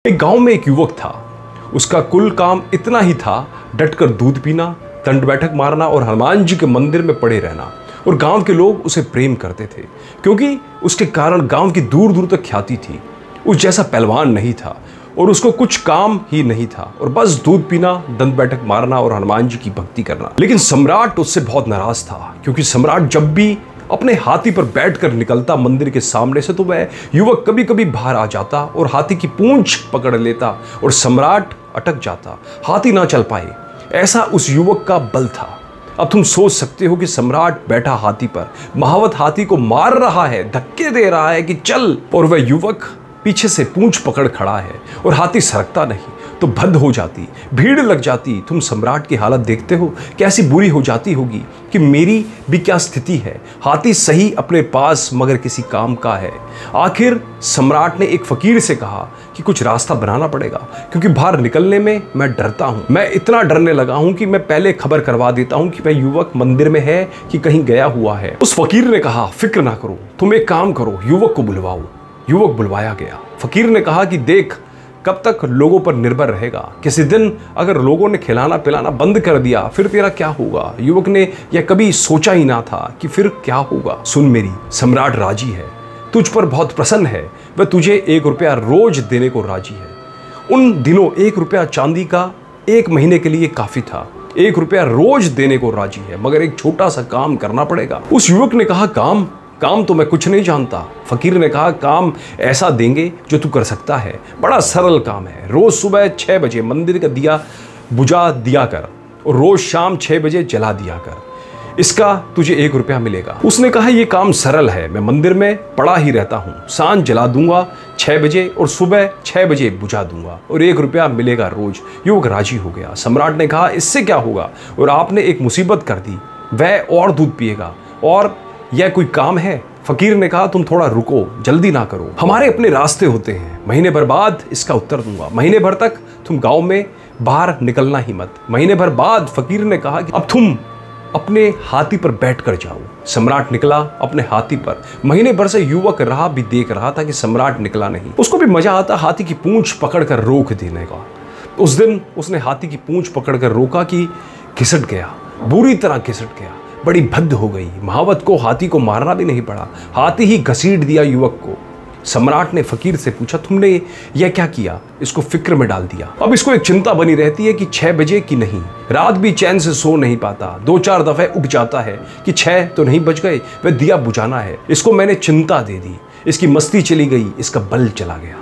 एक गांव में एक युवक था। उसका कुल काम इतना ही था, डटकर दूध पीना, दंड बैठक मारना और हनुमान जी के मंदिर में पड़े रहना। और गांव के लोग उसे प्रेम करते थे क्योंकि उसके कारण गांव की दूर दूर तक ख्याति थी। उस जैसा पहलवान नहीं था और उसको कुछ काम ही नहीं था और बस दूध पीना, दंड बैठक मारना और हनुमान जी की भक्ति करना। लेकिन सम्राट उससे बहुत नाराज था क्योंकि सम्राट जब भी अपने हाथी पर बैठकर निकलता मंदिर के सामने से तो वह युवक कभी कभी बाहर आ जाता और हाथी की पूंछ पकड़ लेता और सम्राट अटक जाता, हाथी ना चल पाए। ऐसा उस युवक का बल था। अब तुम सोच सकते हो कि सम्राट बैठा हाथी पर, महावत हाथी को मार रहा है, धक्के दे रहा है कि चल, और वह युवक पीछे से पूंछ पकड़ खड़ा है और हाथी सरकता नहीं तो भद्द हो जाती, भीड़ लग जाती। तुम सम्राट की हालत देखते हो, कैसी बुरी हो जाती होगी कि मेरी भी क्या स्थिति है। हाथी सही अपने पास मगर किसी काम का है। आखिर सम्राट ने एक फकीर से कहा कि कुछ रास्ता बनाना पड़ेगा क्योंकि बाहर निकलने में मैं डरता हूँ। मैं इतना डरने लगा हूँ कि मैं पहले खबर करवा देता हूँ कि वह युवक मंदिर में है कि कहीं गया हुआ है। उस फकीर ने कहा, फिक्र ना करो, तुम एक काम करो, युवक को बुलवाओ। युवक बुलवाया गया। फकीर ने कहा कि देख, कब तक लोगों पर निर्भर रहेगा, किसी दिन अगर लोगों ने खिलाना पिलाना बंद कर दिया फिर तेरा क्या होगा। युवक ने यह कभी सोचा ही ना था कि फिर क्या होगा। सुन मेरी, सम्राट राजी है, तुझ पर बहुत प्रसन्न है, वह तुझे 1 रुपया रोज देने को राजी है। उन दिनों 1 रुपया चांदी का 1 महीने के लिए काफी था। 1 रुपया रोज देने को राजी है मगर एक छोटा सा काम करना पड़ेगा। उस युवक ने कहा, काम तो मैं कुछ नहीं जानता। फकीर ने कहा, काम ऐसा देंगे जो तू कर सकता है, बड़ा सरल काम है। रोज सुबह 6 बजे मंदिर का दिया बुझा दिया कर और रोज शाम 6 बजे जला दिया कर, इसका तुझे 1 रुपया मिलेगा। उसने कहा, यह काम सरल है, मैं मंदिर में पड़ा ही रहता हूँ, सांझ जला दूंगा 6 बजे और सुबह 6 बजे बुझा दूंगा और 1 रुपया मिलेगा रोज। युवक राजी हो गया। सम्राट ने कहा, इससे क्या होगा, और आपने एक मुसीबत कर दी, वह और दूध पिएगा और यह कोई काम है। फकीर ने कहा, तुम थोड़ा रुको, जल्दी ना करो, हमारे अपने रास्ते होते हैं, महीने भर बाद इसका उत्तर दूंगा। महीने भर तक तुम गांव में बाहर निकलना ही मत। महीने भर बाद फकीर ने कहा कि अब तुम अपने हाथी पर बैठ कर जाओ। सम्राट निकला अपने हाथी पर। महीने भर से युवक राह भी देख रहा था कि सम्राट निकला नहीं। उसको भी मजा आता हाथी की पूंछ पकड़कर रोक देने का। उस दिन उसने हाथी की पूंछ पकड़कर रोका कि घिसट गया, बुरी तरह घिसट गया, बड़ी भद्द हो गई। महावत को हाथी को मारना भी नहीं पड़ा, हाथी ही घसीट दिया युवक को। सम्राट ने फकीर से पूछा, तुमने यह क्या किया, इसको फिक्र में डाल दिया। अब इसको एक चिंता बनी रहती है कि 6 बजे की नहीं, रात भी चैन से सो नहीं पाता। 2-4 दफे उग जाता है कि 6 तो नहीं बज गए, वह दिया बुझाना है। इसको मैंने चिंता दे दी, इसकी मस्ती चली गई, इसका बल चला गया।